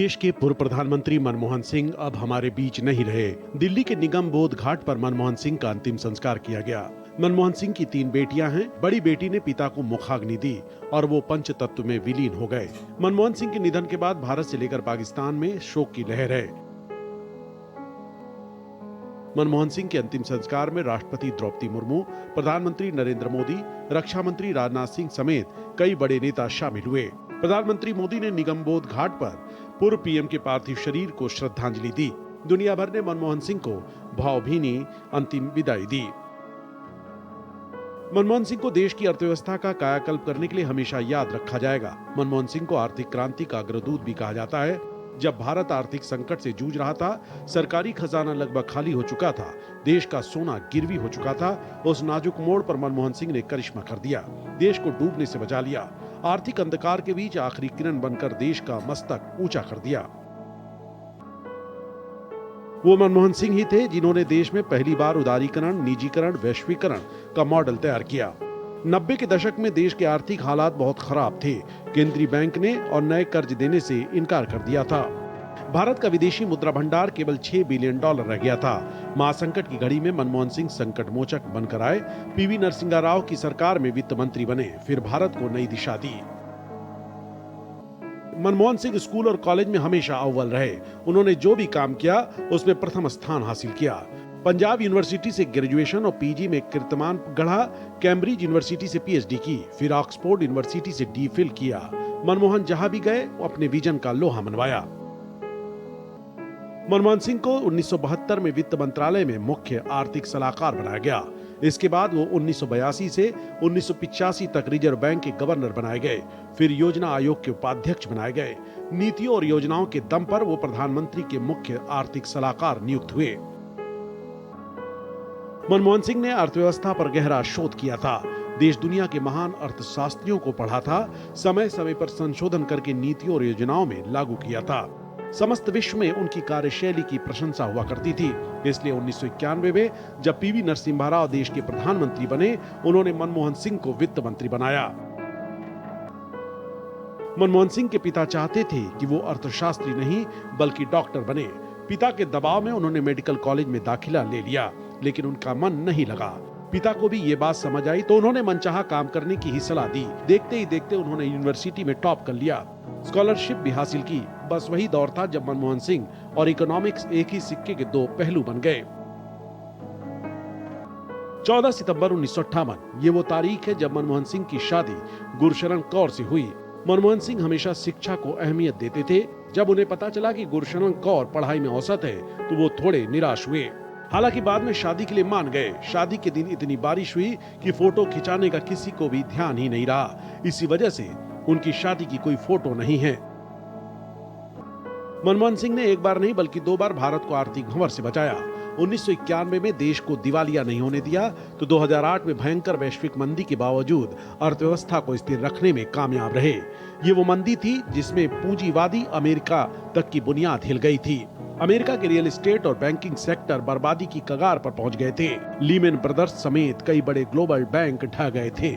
देश के पूर्व प्रधानमंत्री मनमोहन सिंह अब हमारे बीच नहीं रहे। दिल्ली के निगम बोध घाट पर मनमोहन सिंह का अंतिम संस्कार किया गया। मनमोहन सिंह की 3 बेटियां हैं। बड़ी बेटी ने पिता को मुखाग्नि दी और वो पंच तत्व में विलीन हो गए। मनमोहन सिंह के निधन के बाद भारत से लेकर पाकिस्तान में शोक की लहर है। मनमोहन सिंह के अंतिम संस्कार में राष्ट्रपति द्रौपदी मुर्मू, प्रधानमंत्री नरेंद्र मोदी, रक्षा मंत्री राजनाथ सिंह समेत कई बड़े नेता शामिल हुए। प्रधानमंत्री मोदी ने निगम बोध घाट पर पूर्व पीएम के पार्थिव शरीर को श्रद्धांजलि दी। दुनिया भर ने मनमोहन सिंह को भावभीनी अंतिम विदाई दी। मनमोहन सिंह को देश की अर्थव्यवस्था का कायाकल्प करने के लिए हमेशा याद रखा जाएगा। मनमोहन सिंह को आर्थिक क्रांति का अग्रदूत भी कहा जाता है। जब भारत आर्थिक संकट से जूझ रहा था, सरकारी खजाना लगभग खाली हो चुका था, देश का सोना गिरवी हो चुका था, उस नाजुक मोड़ पर मनमोहन सिंह ने करिश्मा कर दिया। देश को डूबने से बचा लिया। आर्थिक अंधकार के बीच आखिरी किरण बनकर देश का मस्तक ऊंचा कर दिया। वो मनमोहन सिंह ही थे जिन्होंने देश में पहली बार उदारीकरण, निजीकरण, वैश्वीकरण का मॉडल तैयार किया। 90 के दशक में देश के आर्थिक हालात बहुत खराब थे। केंद्रीय बैंक ने और नए कर्ज देने से इनकार कर दिया था। भारत का विदेशी मुद्रा भंडार केवल $6 बिलियन रह गया था। महासंकट की घड़ी में मनमोहन सिंह संकट मोचक बनकर आए। पीवी नरसिंह राव की सरकार में वित्त मंत्री बने, फिर भारत को नई दिशा दी। मनमोहन सिंह स्कूल और कॉलेज में हमेशा अव्वल रहे। उन्होंने जो भी काम किया उसमें प्रथम स्थान हासिल किया। पंजाब यूनिवर्सिटी से ग्रेजुएशन और पीजी में कीर्तिमान गढ़ा, कैम्ब्रिज यूनिवर्सिटी से पीएचडी की, फिर ऑक्सफोर्ड यूनिवर्सिटी से डीफिल किया। मनमोहन जहां भी गए वो अपने विजन का लोहा मनवाया। मनमोहन सिंह को 1972 में वित्त मंत्रालय में मुख्य आर्थिक सलाहकार बनाया गया। इसके बाद वो 1982 से 1985 तक रिजर्व बैंक के गवर्नर बनाए गए, फिर योजना आयोग के उपाध्यक्ष बनाए गए। नीतियों और योजनाओं के दम पर वो प्रधानमंत्री के मुख्य आर्थिक सलाहकार नियुक्त हुए। मनमोहन सिंह ने अर्थव्यवस्था पर गहरा शोध किया था। देश दुनिया के महान अर्थशास्त्रियों को पढ़ा था, समय समय पर संशोधन करके नीतियों और योजनाओं में लागू किया था। समस्त विश्व में उनकी कार्यशैली की प्रशंसा हुआ करती थी। इसलिए 1991 में जब पीवी नरसिम्हा राव देश के प्रधानमंत्री बने, उन्होंने मनमोहन सिंह को वित्त मंत्री बनाया। मनमोहन सिंह के पिता चाहते थे कि वो अर्थशास्त्री नहीं बल्कि डॉक्टर बने। पिता के दबाव में उन्होंने मेडिकल कॉलेज में दाखिला ले लिया, लेकिन उनका मन नहीं लगा। पिता को भी ये बात समझ आई तो उन्होंने मनचाहा काम करने की ही सलाह दी। देखते ही देखते उन्होंने यूनिवर्सिटी में टॉप कर लिया, स्कॉलरशिप भी हासिल की। बस वही दौर था जब मनमोहन सिंह और इकोनॉमिक्स एक ही सिक्के के 2 पहलू बन गए। 14 सितंबर 1958 ये वो तारीख है जब मनमोहन सिंह की शादी गुरशरण कौर से हुई। मनमोहन सिंह हमेशा शिक्षा को अहमियत देते थे। जब उन्हें पता चला कि गुरशरण कौर पढ़ाई में औसत है तो वो थोड़े निराश हुए। हालांकि बाद में शादी के लिए मान गए। शादी के दिन इतनी बारिश हुई कि फोटो खिंचाने का किसी को भी ध्यान ही नहीं रहा। इसी वजह से उनकी शादी की कोई फोटो नहीं है। मनमोहन सिंह ने एक बार नहीं बल्कि 2 बार भारत को आर्थिक भंवर से बचाया। 1991 में देश को दिवालिया नहीं होने दिया तो 2008 में भयंकर वैश्विक मंदी के बावजूद अर्थव्यवस्था को स्थिर रखने में कामयाब रहे। ये वो मंदी थी जिसमें पूंजीवादी अमेरिका तक की बुनियाद हिल गई थी। अमेरिका के रियल एस्टेट और बैंकिंग सेक्टर बर्बादी की कगार पर पहुंच गए थे। लीमैन ब्रदर्स समेत कई बड़े ग्लोबल बैंक ढह गए थे।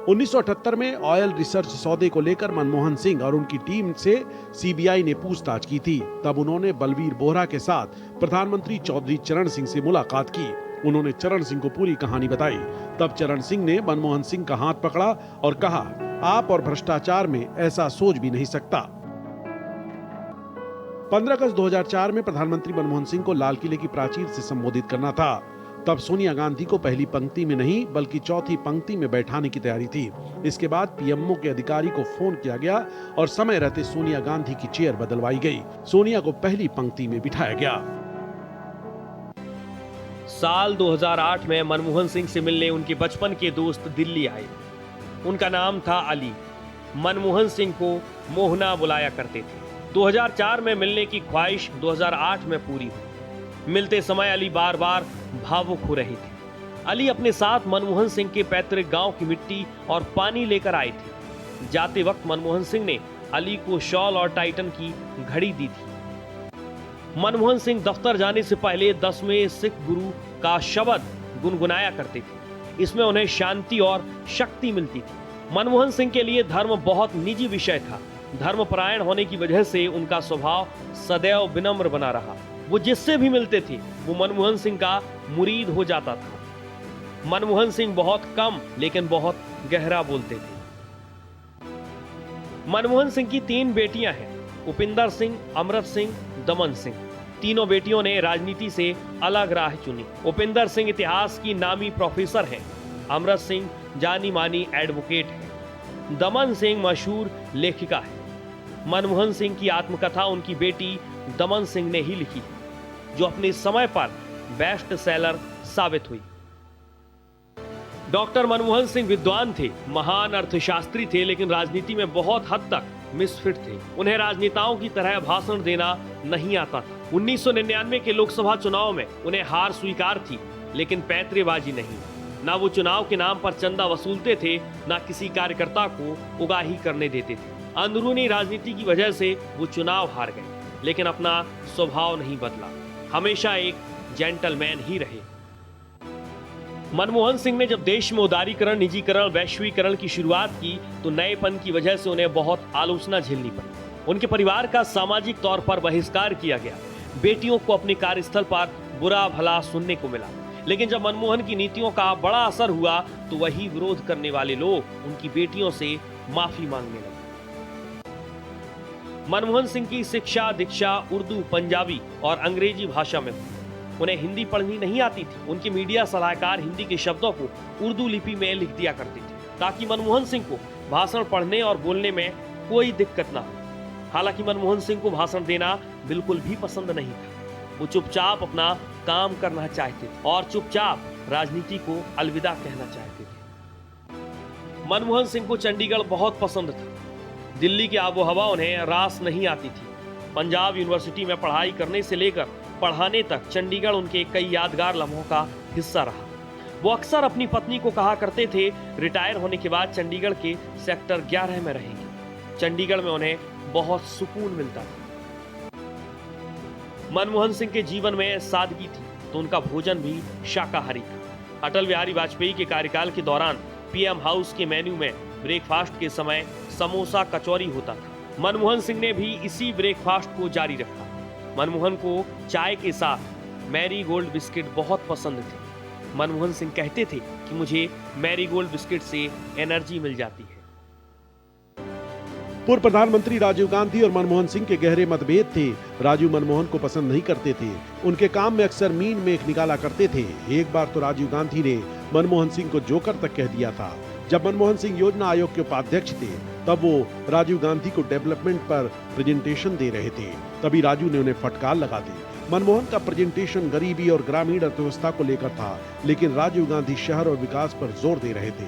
1978 में ऑयल रिसर्च सौदे को लेकर मनमोहन सिंह और उनकी टीम से सीबीआई ने पूछताछ की थी। तब उन्होंने बलवीर बोहरा के साथ प्रधानमंत्री चौधरी चरण सिंह से मुलाकात की। उन्होंने चरण सिंह को पूरी कहानी बताई। तब चरण सिंह ने मनमोहन सिंह का हाथ पकड़ा और कहा, आप और भ्रष्टाचार में ऐसा सोच भी नहीं सकता। 15 अगस्त 2004 में प्रधानमंत्री मनमोहन सिंह को लाल किले की प्राचीर से संबोधित करना था। तब सोनिया गांधी को पहली पंक्ति में नहीं बल्कि चौथी पंक्ति में बैठाने की तैयारी थी। इसके बाद पीएमओ के अधिकारी को फोन किया गया और समय रहते सोनिया गांधी की चेयर बदलवाई गई। सोनिया को पहली पंक्ति में बिठाया गया। साल 2008 में मनमोहन सिंह से मिलने उनके बचपन के दोस्त दिल्ली आए। उनका नाम था अली। मनमोहन सिंह को मोहना बुलाया करते थे। 2004 में मिलने की ख्वाहिश 2008 में पूरी हुई। मिलते समय अली बार बार भावुक हो रहे थे। अली अपने साथ मनमोहन सिंह के पैतृक गांव की मिट्टी और पानी लेकर आए थे। जाते वक्त मनमोहन सिंह ने अली को शॉल और टाइटन की घड़ी दी थी। मनमोहन सिंह दफ्तर जाने से पहले 10वें सिख गुरु का शब्द गुनगुनाया करते थे। इसमें उन्हें शांति और शक्ति मिलती थी। मनमोहन सिंह के लिए धर्म बहुत निजी विषय था। धर्मपरायण होने की वजह से उनका स्वभाव सदैव विनम्र बना रहा। वो जिससे भी मिलते थे वो मनमोहन सिंह का मुरीद हो जाता था। मनमोहन सिंह बहुत कम लेकिन बहुत गहरा बोलते थे। मनमोहन सिंह की 3 बेटियां हैं, उपिंदर सिंह, अमृत सिंह, दमन सिंह। तीनों बेटियों ने राजनीति से अलग राह चुनी। उपिंदर सिंह इतिहास की नामी प्रोफेसर हैं। अमृत सिंह जानी मानी एडवोकेट हैं। दमन सिंह मशहूर लेखिका है। मनमोहन सिंह की आत्मकथा उनकी बेटी दमन सिंह ने ही लिखी, जो अपने समय पर बेस्ट सेलर साबित हुई। डॉक्टर मनमोहन सिंह विद्वान थे, महान अर्थशास्त्री थे, लेकिन राजनीति में बहुत हद तक मिसफिट थे। उन्हें राजनेताओं की तरह भाषण देना नहीं आता था। 1999 के लोकसभा चुनाव में उन्हें हार स्वीकार थी, लेकिन पैंतरेबाजी नहीं। ना वो चुनाव के नाम पर चंदा वसूलते थे, ना किसी कार्यकर्ता को उगाही करने देते थे। अंदरूनी राजनीति की वजह से वो चुनाव हार गए, लेकिन अपना स्वभाव नहीं बदला। हमेशा एक जेंटलमैन ही रहे। मनमोहन सिंह ने जब देश में उदारीकरण, निजीकरण, वैश्वीकरण की शुरुआत की तो नएपन की वजह से उन्हें बहुत आलोचना झेलनी पड़ी। उनके परिवार का सामाजिक तौर पर बहिष्कार किया गया। बेटियों को अपने कार्यस्थल पर बुरा भला सुनने को मिला। लेकिन जब मनमोहन की नीतियों का बड़ा असर हुआ तो वही विरोध करने वाले लोग उनकी बेटियों से माफी मांगने लगे। मनमोहन सिंह की शिक्षा दीक्षा उर्दू, पंजाबी और अंग्रेजी भाषा में हुई। उन्हें हिंदी पढ़नी नहीं आती थी। उनके मीडिया सलाहकार हिंदी के शब्दों को उर्दू लिपि में लिख दिया करते थे, ताकि मनमोहन सिंह को भाषण पढ़ने और बोलने में कोई दिक्कत ना हो। हालांकि मनमोहन सिंह को भाषण देना बिल्कुल भी पसंद नहीं था। वो चुपचाप अपना काम करना चाहते थे और चुपचाप राजनीति को अलविदा कहना चाहते थे। मनमोहन सिंह को चंडीगढ़ बहुत पसंद था। दिल्ली की आबोहवा उन्हें रास नहीं आती थी। पंजाब यूनिवर्सिटी में पढ़ाई करने से लेकर पढ़ाने तक चंडीगढ़ उनके कई यादगार लम्हों का हिस्सा रहा। वो अक्सर अपनी पत्नी को कहा करते थे, रिटायर होने के बाद चंडीगढ़ के सेक्टर 11 में रहेंगे। चंडीगढ़ में उन्हें बहुत सुकून मिलता था। मनमोहन सिंह के जीवन में सादगी थी तो उनका भोजन भी शाकाहारी था। अटल बिहारी वाजपेयी के कार्यकाल के दौरान पीएम हाउस के मेन्यू में ब्रेकफास्ट के समय समोसा कचौरी होता था। मनमोहन सिंह ने भी इसी ब्रेकफास्ट को जारी रखा। मनमोहन को चाय के साथ मैरी गोल्ड बिस्किट बहुत पसंद थे। मनमोहन सिंह कहते थे कि मुझे मैरी गोल्ड बिस्किट से एनर्जी मिल जाती है। पूर्व प्रधानमंत्री राजीव गांधी और मनमोहन सिंह के गहरे मतभेद थे। राजीव मनमोहन को पसंद नहीं करते थे। उनके काम में अक्सर मीन मेख निकाला करते थे। एक बार तो राजीव गांधी ने मनमोहन सिंह को जोकर तक कह दिया था। जब मनमोहन सिंह योजना आयोग के उपाध्यक्ष थे तब वो राजीव गांधी को डेवलपमेंट पर प्रेजेंटेशन दे रहे थे। तभी राजू ने उन्हें फटकार लगा दी। मनमोहन का प्रेजेंटेशन गरीबी और ग्रामीण अर्थव्यवस्था को लेकर था, लेकिन राजीव गांधी शहर और विकास पर जोर दे रहे थे।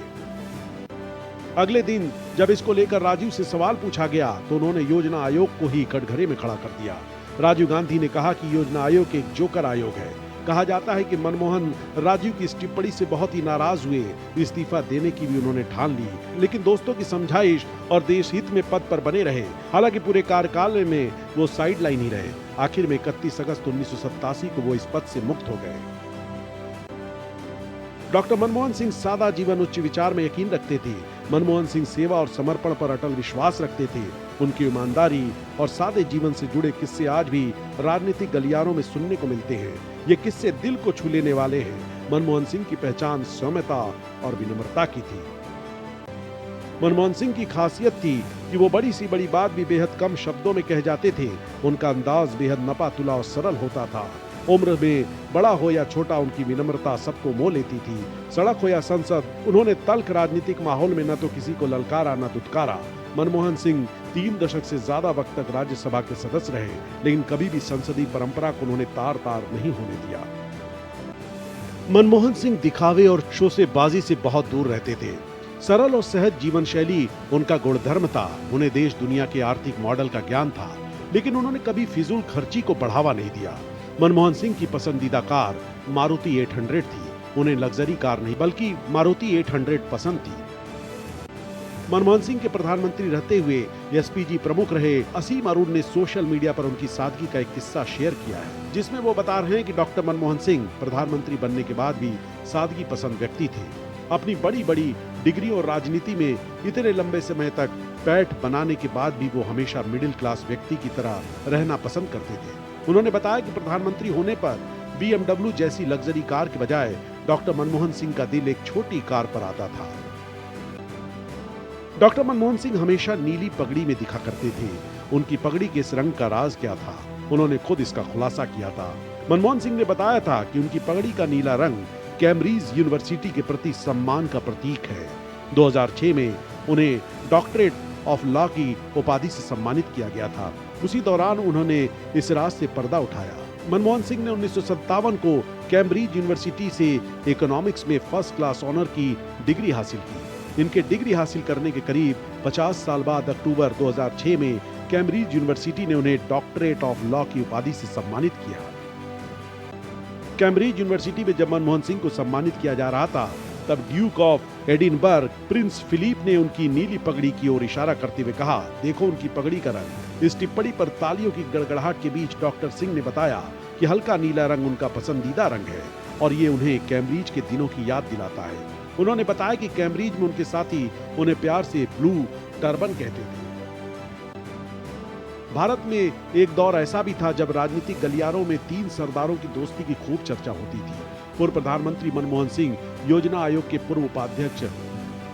अगले दिन जब इसको लेकर राजीव से सवाल पूछा गया तो उन्होंने योजना आयोग को ही कटघरे में खड़ा कर दिया। राजीव गांधी ने कहा कि योजना आयोग एक जोकर आयोग है। कहा जाता है कि मनमोहन राजीव की इस टिप्पणी से बहुत ही नाराज हुए। इस्तीफा देने की भी उन्होंने ठान ली, लेकिन दोस्तों की समझाइश और देश हित में पद पर बने रहे। हालांकि पूरे कार्यकाल में वो साइड लाइन ही रहे। आखिर में 31 अगस्त 1987 को वो इस पद से मुक्त हो गए। डॉक्टर मनमोहन सिंह सादा जीवन उच्च विचार में यकीन रखते थे। मनमोहन सिंह सेवा और समर्पण पर अटल विश्वास रखते थे। उनकी ईमानदारी और सादे जीवन से जुड़े किस्से आज भी राजनीतिक गलियारों में सुनने को मिलते हैं। ये किस्से दिल को छू लेने वाले हैं। मनमोहन सिंह की पहचान सौम्यता और विनम्रता की थी। मनमोहन सिंह की खासियत थी कि वो बड़ी सी बड़ी बात भी बेहद कम शब्दों में कह जाते थे। उनका अंदाज बेहद नपातुला और सरल होता था। उम्र में बड़ा हो या छोटा, उनकी विनम्रता सबको मोह लेती थी। सड़क हो या संसद, उन्होंने तल्ख राजनीतिक माहौल में न तो किसी को ललकारा न दुत्कारा। मनमोहन सिंह 3 दशक से ज्यादा वक्त तक राज्यसभा के सदस्य रहे, लेकिन कभी भी संसदीय परंपरा को उन्होंने तार-तार नहीं होने दिया। मनमोहन सिंह दिखावे और शोसेबाजी से बहुत दूर रहते थे। सरल और सहज जीवन शैली उनका गुणधर्म था। उन्हें देश दुनिया के आर्थिक मॉडल का ज्ञान था, लेकिन उन्होंने कभी फिजूल खर्ची को बढ़ावा नहीं दिया। मनमोहन सिंह की पसंदीदा कार मारुति 800 थी। उन्हें लग्जरी कार नहीं बल्कि मारुति 800 पसंद थी। मनमोहन सिंह के प्रधानमंत्री रहते हुए एसपीजी प्रमुख रहे असीम अरुण ने सोशल मीडिया पर उनकी सादगी का एक किस्सा शेयर किया है, जिसमें वो बता रहे हैं कि डॉक्टर मनमोहन सिंह प्रधानमंत्री बनने के बाद भी सादगी पसंद व्यक्ति थे। अपनी बड़ी बड़ी डिग्री और राजनीति में इतने लंबे समय तक पैठ बनाने के बाद भी वो हमेशा मिडिल क्लास व्यक्ति की तरह रहना पसंद करते थे। उन्होंने बताया कि प्रधानमंत्री होने पर BMW जैसी लग्जरी कार के बजाय डॉक्टर मनमोहन सिंह का दिल एक छोटी कार पर आता था। डॉक्टर मनमोहन सिंह हमेशा नीली पगड़ी में दिखा करते थे। उनकी पगड़ी के इस रंग का राज क्या था, उन्होंने खुद इसका खुलासा किया था। मनमोहन सिंह ने बताया था कि उनकी पगड़ी का नीला रंग कैम्ब्रिज यूनिवर्सिटी के प्रति सम्मान का प्रतीक है। 2006 में उन्हें डॉक्टरेट ऑफ लॉ की उपाधि से सम्मानित किया गया था। उसी दौरान उन्होंने इस राज से पर्दा उठाया। मनमोहन सिंह ने 1957 को कैम्ब्रिज यूनिवर्सिटी से इकोनॉमिक्स में फर्स्ट क्लास ऑनर की डिग्री हासिल की। इनके डिग्री हासिल करने के करीब 50 साल बाद अक्टूबर 2006 में कैम्ब्रिज यूनिवर्सिटी ने उन्हें डॉक्टरेट ऑफ लॉ की उपाधि से सम्मानित किया। कैम्ब्रिज यूनिवर्सिटी में जब मनमोहन सिंह को सम्मानित किया जा रहा था, तब Duke of Edinburgh Prince Philip ने उनकी नीली पगड़ी की ओर इशारा करते हुए कहा, देखो उनकी पगड़ी का रंग। इस टिप्पणी पर तालियों की गड़गड़ाहट के बीच डॉक्टर सिंह ने बताया कि हल्का नीला रंग उनका पसंदीदा रंग है और ये उन्हें कैम्ब्रिज के दिनों की याद दिलाता है। उन्होंने बताया कि कैम्ब्रिज में उनके साथी उन्हें प्यार से ब्लू टर्बन कहते थे। भारत में एक दौर ऐसा भी था जब राजनीतिक गलियारों में 3 सरदारों की दोस्ती की खूब चर्चा होती थी। पूर्व प्रधानमंत्री मनमोहन सिंह, योजना आयोग के पूर्व उपाध्यक्ष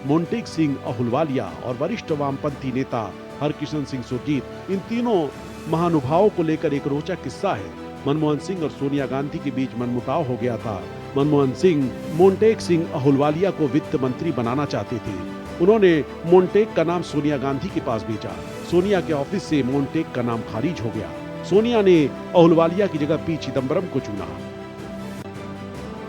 मोंटेग सिंह अहुलवालिया और वरिष्ठ वामपंथी नेता हरकिशन सिंह सुरजीत, इन तीनों महानुभावों को लेकर एक रोचक किस्सा है। मनमोहन सिंह और सोनिया गांधी के बीच मनमुटाव हो गया था। मनमोहन सिंह मोंटेग सिंह अहुलवालिया को वित्त मंत्री बनाना चाहते थे। उन्होंने मोंटेग का नाम सोनिया गांधी के पास भेजा। सोनिया के ऑफिस से मोंटेग का नाम खारिज हो गया। सोनिया ने अहुलवालिया की जगह पी चिदम्बरम को चुना।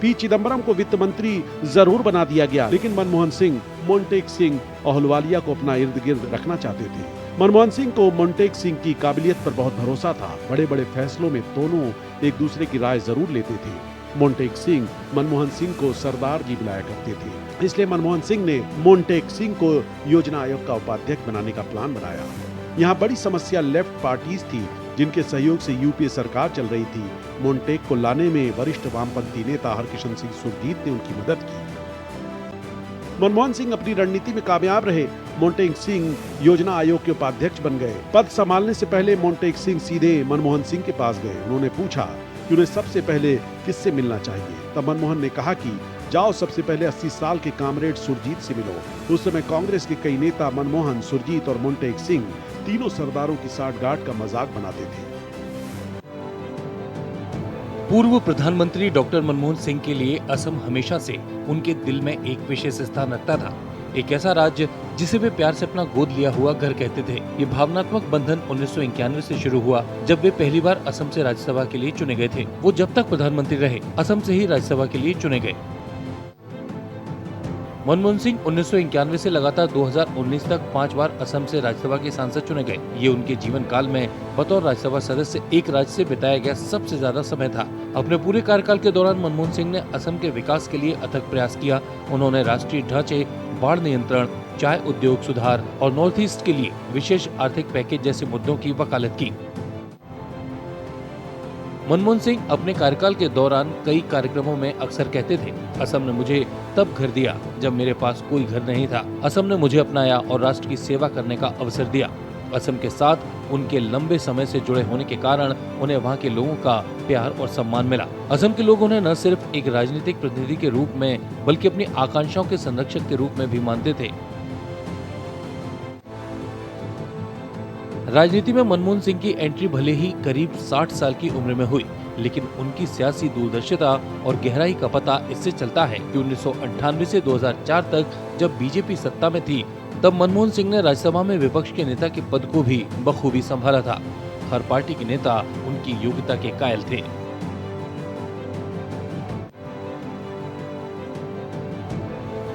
पी चिदम्बरम को वित्त मंत्री जरूर बना दिया गया, लेकिन मनमोहन सिंह मोंटेग सिंह अहुलवालिया को अपना इर्द गिर्द रखना चाहते थे। मनमोहन सिंह को मोंटेग सिंह की काबिलियत पर बहुत भरोसा था। बड़े बड़े फैसलों में दोनों एक दूसरे की राय जरूर लेते थे। मोंटेग सिंह मनमोहन सिंह को सरदार जी बुलाया करते थे, इसलिए मनमोहन सिंह ने मोंटेग सिंह को योजना आयोग का उपाध्यक्ष बनाने का प्लान बनाया। यहाँ बड़ी समस्या लेफ्ट पार्टीज थी, जिनके सहयोग से यूपीए सरकार चल रही थी। मोंटेग को लाने में वरिष्ठ वामपंथी नेता हरकिशन सिंह सुरजीत ने उनकी मदद की। मनमोहन सिंह अपनी रणनीति में कामयाब रहे। मोंटेग सिंह योजना आयोग के उपाध्यक्ष बन गए। पद संभालने से पहले मोंटेग सिंह सीधे मनमोहन सिंह के पास गए। उन्होंने पूछा कि उन्हें सबसे पहले किससे मिलना चाहिए। तब मनमोहन ने कहा कि जाओ सबसे पहले 80 साल के कामरेड सुरजीत से मिलो। उस समय कांग्रेस के कई नेता मनमोहन, सुरजीत और मोंटेग सिंह तीनों सरदारों की साठगांठ का मजाक बनाते थे। पूर्व प्रधानमंत्री डॉक्टर मनमोहन सिंह के लिए असम हमेशा से उनके दिल में एक विशेष स्थान रखता था। एक ऐसा राज्य जिसे वे प्यार से अपना गोद लिया हुआ घर कहते थे। ये भावनात्मक बंधन 1991 से शुरू हुआ, जब वे पहली बार असम से राज्यसभा के लिए चुने गए थे। वो जब तक प्रधानमंत्री रहे, असम से ही राज्यसभा के लिए चुने गए। मनमोहन सिंह 1991 से लगातार 2019 तक 5 बार असम से राज्यसभा के सांसद चुने गए। ये उनके जीवन काल में बतौर राज्यसभा सदस्य एक राज्य से बिताया गया सबसे ज्यादा समय था। अपने पूरे कार्यकाल के दौरान मनमोहन सिंह ने असम के विकास के लिए अथक प्रयास किया। उन्होंने राष्ट्रीय ढांचे, बाढ़ नियंत्रण, चाय उद्योग सुधार और नॉर्थ ईस्ट के लिए विशेष आर्थिक पैकेज जैसे मुद्दों की वकालत की। मनमोहन सिंह अपने कार्यकाल के दौरान कई कार्यक्रमों में अक्सर कहते थे, असम ने मुझे तब घर दिया जब मेरे पास कोई घर नहीं था। असम ने मुझे अपनाया और राष्ट्र की सेवा करने का अवसर दिया। असम के साथ उनके लंबे समय से जुड़े होने के कारण उन्हें वहाँ के लोगों का प्यार और सम्मान मिला। असम के लोग उन्हें न सिर्फ एक राजनीतिक प्रतिनिधि के रूप में बल्कि अपनी आकांक्षाओं के संरक्षक के रूप में भी मानते थे। राजनीति में मनमोहन सिंह की एंट्री भले ही करीब 60 साल की उम्र में हुई, लेकिन उनकी सियासी दूरदर्शिता और गहराई का पता इससे चलता है कि 1998 से 2004 तक जब बीजेपी सत्ता में थी, तब मनमोहन सिंह ने राज्यसभा में विपक्ष के नेता के पद को भी बखूबी संभाला था। हर पार्टी के नेता उनकी योग्यता के कायल थे।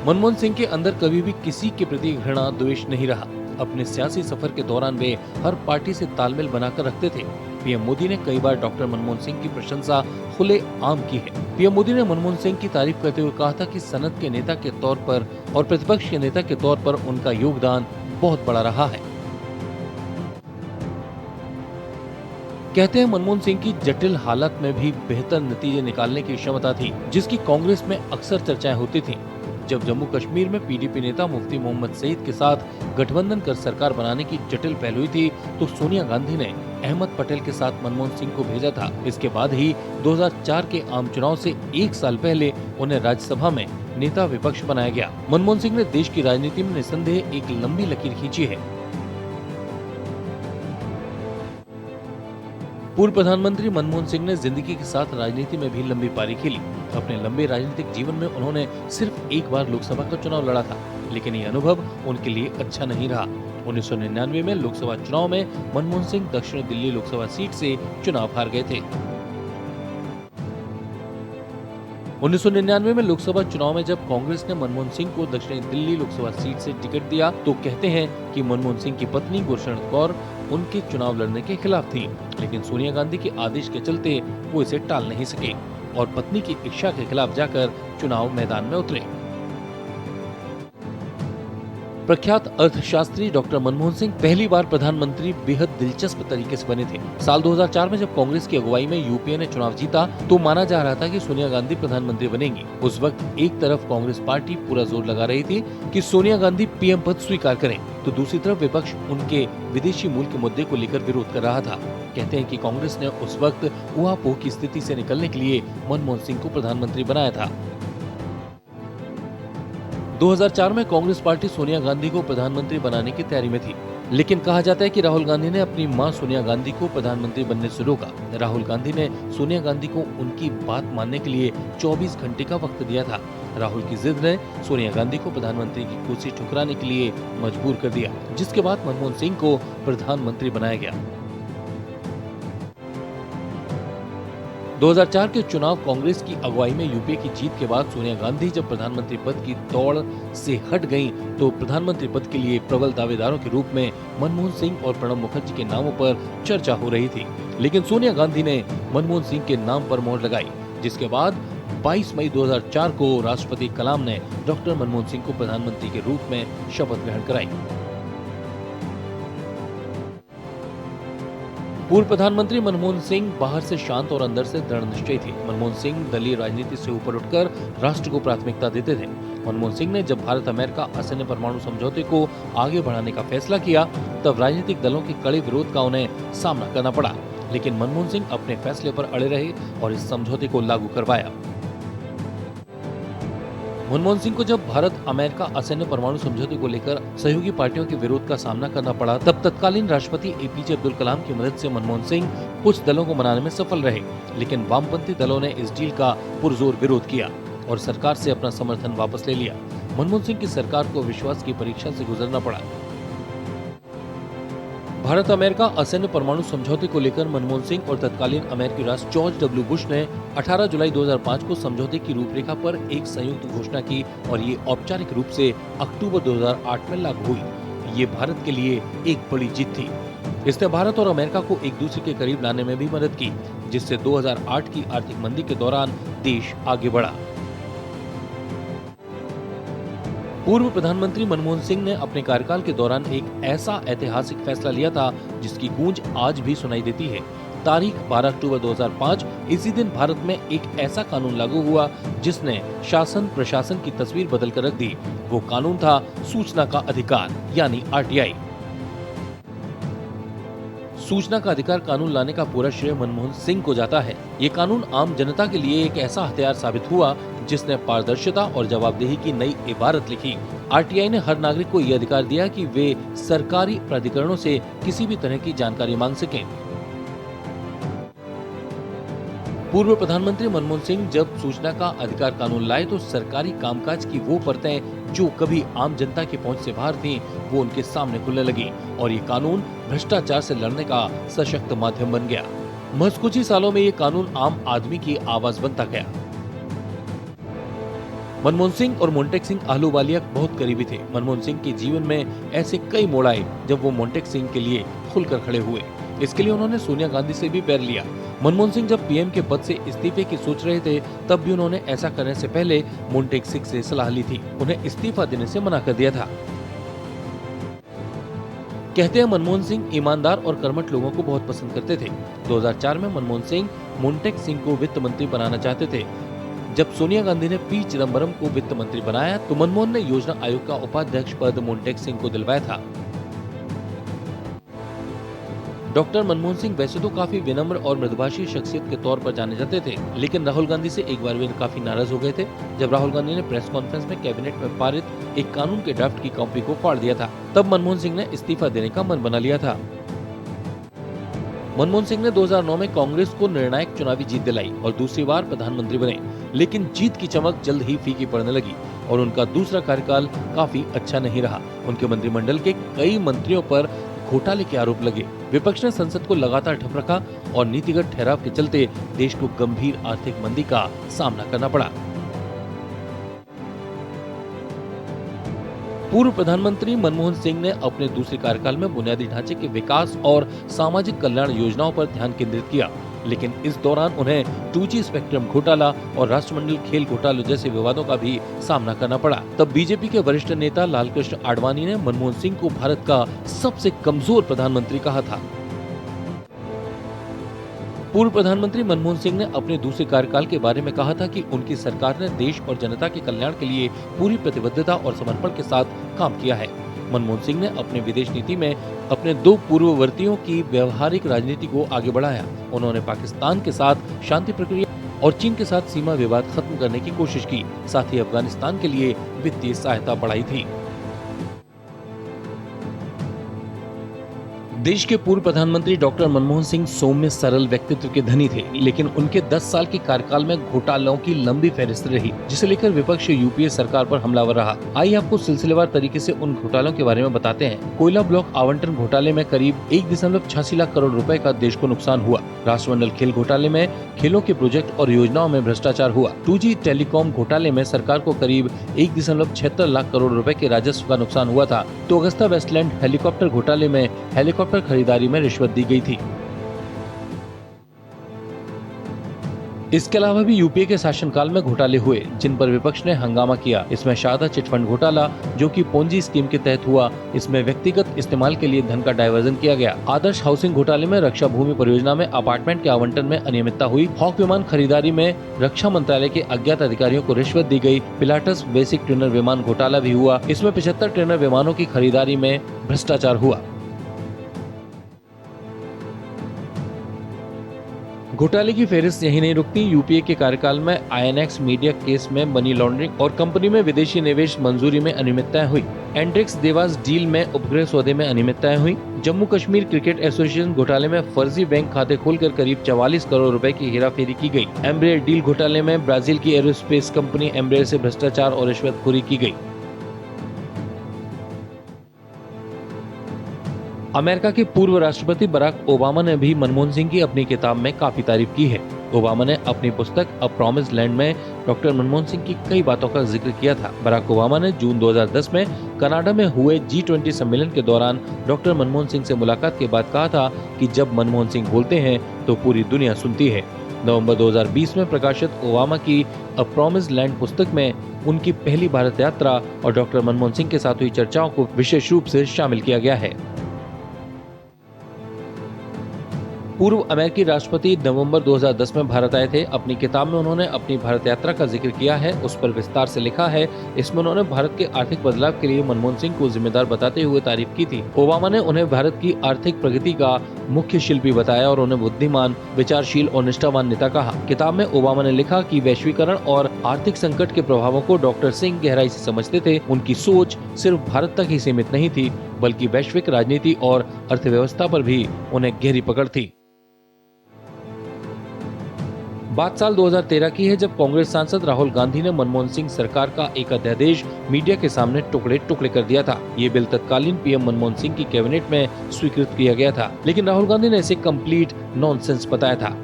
मनमोहन सिंह के अंदर कभी भी किसी के प्रति घृणा, द्वेष नहीं रहा। अपने सियासी सफर के दौरान वे हर पार्टी से तालमेल बनाकर रखते थे। पीएम मोदी ने कई बार डॉक्टर मनमोहन सिंह की प्रशंसा खुले आम की है। पीएम मोदी ने मनमोहन सिंह की तारीफ करते हुए कहा था कि सनद के नेता के तौर पर और प्रतिपक्ष के नेता के तौर पर उनका योगदान बहुत बड़ा रहा है। कहते हैं मनमोहन सिंह की जटिल हालात में भी बेहतर नतीजे निकालने की क्षमता थी, जिसकी कांग्रेस में अक्सर चर्चाएं होती थी। जब जम्मू कश्मीर में पीडीपी नेता मुफ्ती मोहम्मद सईद के साथ गठबंधन कर सरकार बनाने की जटिल पहल हुई थी, तो सोनिया गांधी ने अहमद पटेल के साथ मनमोहन सिंह को भेजा था। इसके बाद ही 2004 के आम चुनाव से 1 साल पहले उन्हें राज्यसभा में नेता विपक्ष बनाया गया। मनमोहन सिंह ने देश की राजनीति में निस्संदेह एक लंबी लकीर खींची है। पूर्व प्रधानमंत्री मनमोहन सिंह ने जिंदगी के साथ राजनीति में भी लंबी पारी खेली। अपने लंबे राजनीतिक जीवन में उन्होंने सिर्फ एक बार लोकसभा का चुनाव लड़ा था, लेकिन ये अनुभव उनके लिए अच्छा नहीं रहा। 1999 में लोकसभा चुनाव में मनमोहन सिंह दक्षिण दिल्ली लोकसभा सीट से चुनाव हार गए थे। 1999 में लोकसभा चुनाव में जब कांग्रेस ने मनमोहन सिंह को दक्षिण दिल्ली लोकसभा सीट से टिकट दिया, तो कहते हैं कि मनमोहन सिंह की पत्नी गुरशरण कौर उनके चुनाव लड़ने के खिलाफ थी, लेकिन सोनिया गांधी के आदेश के चलते वो इसे टाल नहीं सके और पत्नी की इच्छा के खिलाफ जाकर चुनाव मैदान में उतरे। प्रख्यात अर्थशास्त्री डॉक्टर मनमोहन सिंह पहली बार प्रधानमंत्री बेहद दिलचस्प तरीके से बने थे। साल 2004 में जब कांग्रेस की अगुवाई में यूपीए ने चुनाव जीता, तो माना जा रहा था कि सोनिया गांधी प्रधानमंत्री बनेंगी। उस वक्त एक तरफ कांग्रेस पार्टी पूरा जोर लगा रही थी कि सोनिया गांधी पीएम पद स्वीकार करें, तो दूसरी तरफ विपक्ष उनके विदेशी मूल के मुद्दे को लेकर विरोध कर रहा था। कहते हैं कि कांग्रेस ने उस वक्त ऊहापोह की स्थिति से निकलने के लिए मनमोहन सिंह को प्रधानमंत्री बनाया था। 2004 में कांग्रेस पार्टी सोनिया गांधी को प्रधानमंत्री बनाने की तैयारी में थी, लेकिन कहा जाता है कि राहुल गांधी ने अपनी मां सोनिया गांधी को प्रधानमंत्री बनने से रोका। राहुल गांधी ने सोनिया गांधी को उनकी बात मानने के लिए 24 घंटे का वक्त दिया था। राहुल की जिद ने सोनिया गांधी को प्रधानमंत्री की कुर्सी ठुकराने के लिए मजबूर कर दिया, जिसके बाद मनमोहन सिंह को प्रधानमंत्री बनाया गया। 2004 के चुनाव कांग्रेस की अगुवाई में यूपीए की जीत के बाद सोनिया गांधी जब प्रधानमंत्री पद की दौड़ से हट गईं, तो प्रधानमंत्री पद के लिए प्रबल दावेदारों के रूप में मनमोहन सिंह और प्रणब मुखर्जी के नामों पर चर्चा हो रही थी। लेकिन सोनिया गांधी ने मनमोहन सिंह के नाम पर मोहर लगाई, जिसके बाद 22 मई 2004 को राष्ट्रपति कलाम ने डॉक्टर मनमोहन सिंह को प्रधानमंत्री के रूप में शपथ ग्रहण कराई। पूर्व प्रधानमंत्री मनमोहन सिंह बाहर से शांत और अंदर से दृढ़ निश्चयी थे। मनमोहन सिंह दलीय राजनीति से ऊपर उठकर राष्ट्र को प्राथमिकता देते थे। मनमोहन सिंह ने जब भारत अमेरिका असैन्य परमाणु समझौते को आगे बढ़ाने का फैसला किया, तब राजनीतिक दलों के कड़े विरोध का उन्हें सामना करना पड़ा, लेकिन मनमोहन सिंह अपने फैसले पर अड़े रहे और इस समझौते को लागू करवाया। मनमोहन सिंह को जब भारत अमेरिका असैन्य परमाणु समझौते को लेकर सहयोगी पार्टियों के विरोध का सामना करना पड़ा, तब तत्कालीन राष्ट्रपति एपीजे अब्दुल कलाम की मदद से मनमोहन सिंह कुछ दलों को मनाने में सफल रहे, लेकिन वामपंथी दलों ने इस डील का पुरजोर विरोध किया और सरकार से अपना समर्थन वापस ले लिया। मनमोहन सिंह की सरकार को विश्वास की परीक्षा से गुजरना पड़ा। भारत अमेरिका असैन्य परमाणु समझौते को लेकर मनमोहन सिंह और तत्कालीन अमेरिकी राष्ट्रपति जॉर्ज डब्ल्यू बुश ने 18 जुलाई 2005 को समझौते की रूपरेखा पर एक संयुक्त घोषणा की और ये औपचारिक रूप से अक्टूबर 2008 में लागू हुई। ये भारत के लिए एक बड़ी जीत थी। इसने भारत और अमेरिका को एक दूसरे के करीब लाने में भी मदद की, जिससे 2008 की आर्थिक मंदी के दौरान देश आगे बढ़ा। पूर्व प्रधानमंत्री मनमोहन सिंह ने अपने कार्यकाल के दौरान एक ऐसा ऐतिहासिक फैसला लिया था जिसकी गूंज आज भी सुनाई देती है। तारीख 12 अक्टूबर 2005, इसी दिन भारत में एक ऐसा कानून लागू हुआ जिसने शासन प्रशासन की तस्वीर बदल कर रख दी। वो कानून था सूचना का अधिकार, यानी आरटीआई। सूचना का अधिकार कानून लाने का पूरा श्रेय मनमोहन सिंह को जाता है। ये कानून आम जनता के लिए एक ऐसा हथियार साबित हुआ जिसने पारदर्शिता और जवाबदेही की नई इबारत लिखी। आरटीआई ने हर नागरिक को यह अधिकार दिया कि वे सरकारी प्राधिकरणों से किसी भी तरह की जानकारी मांग सकें। पूर्व प्रधानमंत्री मनमोहन सिंह जब सूचना का अधिकार कानून लाए, तो सरकारी कामकाज की वो परतें जो कभी आम जनता की पहुंच से बाहर थीं, वो उनके सामने खुलने लगी और ये कानून भ्रष्टाचार से लड़ने का सशक्त माध्यम बन गया। महज कुछ ही सालों में ये कानून आम आदमी की आवाज बनता गया। मनमोहन सिंह और मोंटेक सिंह आहलूवालिया बहुत करीबी थे। मनमोहन सिंह के जीवन में ऐसे कई मोड़ आए जब वो मोंटेक सिंह के लिए खुलकर खड़े हुए। इसके लिए उन्होंने सोनिया गांधी से भी पैर लिया। मनमोहन सिंह जब पीएम के पद से इस्तीफे की सोच रहे थे, तब भी उन्होंने ऐसा करने से पहले मोंटेक सिंह से सलाह ली थी। उन्हें इस्तीफा देने से मना कर दिया था। कहते हैं मनमोहन सिंह ईमानदार और कर्मठ लोगों को बहुत पसंद करते थे। 2004 में मनमोहन सिंह मोंटेक सिंह को वित्त मंत्री बनाना चाहते थे। जब सोनिया गांधी ने पी चिदम्बरम को वित्त मंत्री बनाया तो मनमोहन ने योजना आयोग का उपाध्यक्ष पद मोन्टेक सिंह को दिलवाया था। डॉक्टर मनमोहन सिंह वैसे तो काफी विनम्र और मृदुभाषी शख्सियत के तौर पर जाने जाते थे, लेकिन राहुल गांधी से एक बार वे काफी नाराज हो गए थे जब राहुल गांधी ने प्रेस कॉन्फ्रेंस में कैबिनेट में पारित एक कानून के ड्राफ्ट की कॉपी को फाड़ दिया था। तब मनमोहन सिंह ने इस्तीफा देने का मन बना लिया था। मनमोहन सिंह ने 2009 में कांग्रेस को निर्णायक चुनावी जीत दिलाई और दूसरी बार प्रधानमंत्री बने, लेकिन जीत की चमक जल्द ही फीकी पड़ने लगी और उनका दूसरा कार्यकाल काफी अच्छा नहीं रहा। उनके मंत्रिमंडल के कई मंत्रियों पर घोटाले के आरोप लगे। विपक्ष ने संसद को लगातार ठप रखा और नीतिगत ठहराव के चलते देश को गंभीर आर्थिक मंदी का सामना करना पड़ा। पूर्व प्रधानमंत्री मनमोहन सिंह ने अपने दूसरे कार्यकाल में बुनियादी ढांचे के विकास और सामाजिक कल्याण योजनाओं पर ध्यान केंद्रित किया, लेकिन इस दौरान उन्हें 2G स्पेक्ट्रम घोटाला और राष्ट्रमंडल खेल घोटालों जैसे विवादों का भी सामना करना पड़ा। तब बीजेपी के वरिष्ठ नेता लालकृष्ण आडवाणी ने मनमोहन सिंह को भारत का सबसे कमजोर प्रधानमंत्री कहा था। पूर्व प्रधानमंत्री मनमोहन सिंह ने अपने दूसरे कार्यकाल के बारे में कहा था कि उनकी सरकार ने देश और जनता के कल्याण के लिए पूरी प्रतिबद्धता और समर्पण के साथ काम किया है। मनमोहन सिंह ने अपने विदेश नीति में अपने दो पूर्ववर्तियों की व्यवहारिक राजनीति को आगे बढ़ाया। उन्होंने पाकिस्तान के साथ शांति प्रक्रिया और चीन के साथ सीमा विवाद खत्म करने की कोशिश की, साथ ही अफगानिस्तान के लिए वित्तीय सहायता बढ़ाई थी। देश के पूर्व प्रधानमंत्री डॉक्टर मनमोहन सिंह सौम्य सरल व्यक्तित्व के धनी थे, लेकिन उनके 10 साल के कार्यकाल में घोटालों की लंबी फहरिस्त रही, जिसे लेकर विपक्ष यूपीए सरकार पर हमलावर रहा। आइए आपको सिलसिलेवार तरीके से उन घोटालों के बारे में बताते हैं। कोयला ब्लॉक आवंटन घोटाले में करीब 1.86 लाख करोड़ रुपए का देश को नुकसान हुआ। राष्ट्रमंडल खेल घोटाले में खेलों के प्रोजेक्ट और योजनाओं में भ्रष्टाचार हुआ। 2G टेलीकॉम घोटाले में सरकार को करीब 1.76 लाख करोड़ रुपए के राजस्व का नुकसान हुआ था। तो अगस्ता वेस्टलैंड हेलीकॉप्टर घोटाले में हेलीकॉप्टर खरीदारी में रिश्वत दी गई थी। इसके अलावा भी यूपीए के शासनकाल में घोटाले हुए, जिन पर विपक्ष ने हंगामा किया। इसमें शारदा चिटफंड घोटाला, जो कि पोंजी स्कीम के तहत हुआ, इसमें व्यक्तिगत इस्तेमाल के लिए धन का डायवर्जन किया गया। आदर्श हाउसिंग घोटाले में रक्षा भूमि परियोजना में अपार्टमेंट के आवंटन में अनियमितता हुई। हॉक विमान खरीदारी में रक्षा मंत्रालय के अज्ञात अधिकारियों को रिश्वत दी गई। पिलाटस बेसिक ट्रेनर विमान घोटाला भी हुआ। इसमें 75 ट्रेनर विमानों की खरीदारी में भ्रष्टाचार हुआ। घोटाले की फेहरिस्त यही नहीं रुकती। यूपीए के कार्यकाल में आईएनएक्स मीडिया केस में मनी लॉन्ड्रिंग और कंपनी में विदेशी निवेश मंजूरी में अनियमितताएं हुई। एंड्रिक्स देवास डील में उपग्रह सौदे में अनियमितताएं हुई। जम्मू कश्मीर क्रिकेट एसोसिएशन घोटाले में फर्जी बैंक खाते खोलकर करीब 44 करोड़ रुपए की हेराफेरी की गई। एम्ब्रेयर डील घोटाले में ब्राजील की एरोस्पेस कंपनी एम्ब्रेयर से भ्रष्टाचार और रिश्वतखोरी की गई। अमेरिका के पूर्व राष्ट्रपति बराक ओबामा ने भी मनमोहन सिंह की अपनी किताब में काफी तारीफ की है। ओबामा ने अपनी पुस्तक अ प्रॉमिस्ड लैंड में डॉक्टर मनमोहन सिंह की कई बातों का जिक्र किया था। बराक ओबामा ने जून 2010 में कनाडा में हुए G20 सम्मेलन के दौरान डॉक्टर मनमोहन सिंह से मुलाकात के बाद कहा था कि जब मनमोहन सिंह बोलते हैं तो पूरी दुनिया सुनती है। नवंबर 2020 में प्रकाशित ओबामा की अ प्रॉमिस्ड लैंड पुस्तक में उनकी पहली भारत यात्रा और डॉक्टर मनमोहन सिंह के साथ हुई चर्चाओं को विशेष रूप से शामिल किया गया है। पूर्व अमेरिकी राष्ट्रपति नवंबर 2010 में भारत आए थे। अपनी किताब में उन्होंने अपनी भारत यात्रा का जिक्र किया है, उस पर विस्तार से लिखा है। इसमें उन्होंने भारत के आर्थिक बदलाव के लिए मनमोहन सिंह को जिम्मेदार बताते हुए तारीफ की थी। ओबामा ने उन्हें भारत की आर्थिक प्रगति का मुख्य शिल्पी बताया और उन्हें बुद्धिमान, विचारशील और निष्ठावान नेता कहा। किताब में ओबामा ने लिखा कि वैश्वीकरण और आर्थिक संकट के प्रभावों को डॉक्टर सिंह गहराई से समझते थे। उनकी सोच सिर्फ भारत तक ही सीमित नहीं थी, बल्कि वैश्विक राजनीति और अर्थव्यवस्था पर भी उन्हें गहरी पकड़ थी। बात साल 2013 की है, जब कांग्रेस सांसद राहुल गांधी ने मनमोहन सिंह सरकार का एक अध्यादेश मीडिया के सामने टुकड़े टुकड़े कर दिया था। ये बिल तत्कालीन पीएम मनमोहन सिंह की कैबिनेट में स्वीकृत किया गया था, लेकिन राहुल गांधी ने इसे कंप्लीट नॉनसेंस बताया था।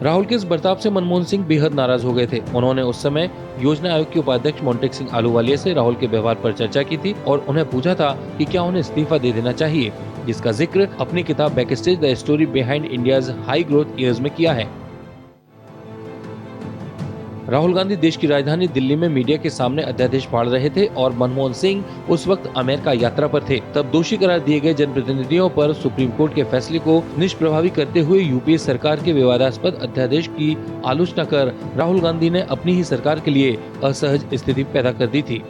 राहुल के इस बर्ताव से मनमोहन सिंह बेहद नाराज हो गए थे। उन्होंने उस समय योजना आयोग के उपाध्यक्ष मोन्टेक सिंह आहलूवालिया से राहुल के व्यवहार पर चर्चा की थी और उन्हें पूछा था कि क्या उन्हें इस्तीफा दे देना चाहिए, जिसका जिक्र अपनी किताब backstage the story behind India's high growth years में किया है। राहुल गांधी देश की राजधानी दिल्ली में मीडिया के सामने अध्यादेश फाड़ रहे थे और मनमोहन सिंह उस वक्त अमेरिका यात्रा पर थे। तब दोषी करार दिए गए जनप्रतिनिधियों पर सुप्रीम कोर्ट के फैसले को निष्प्रभावी करते हुए यूपीए सरकार के विवादास्पद अध्यादेश की आलोचना कर राहुल गांधी ने अपनी ही सरकार के लिए असहज स्थिति पैदा कर दी थी।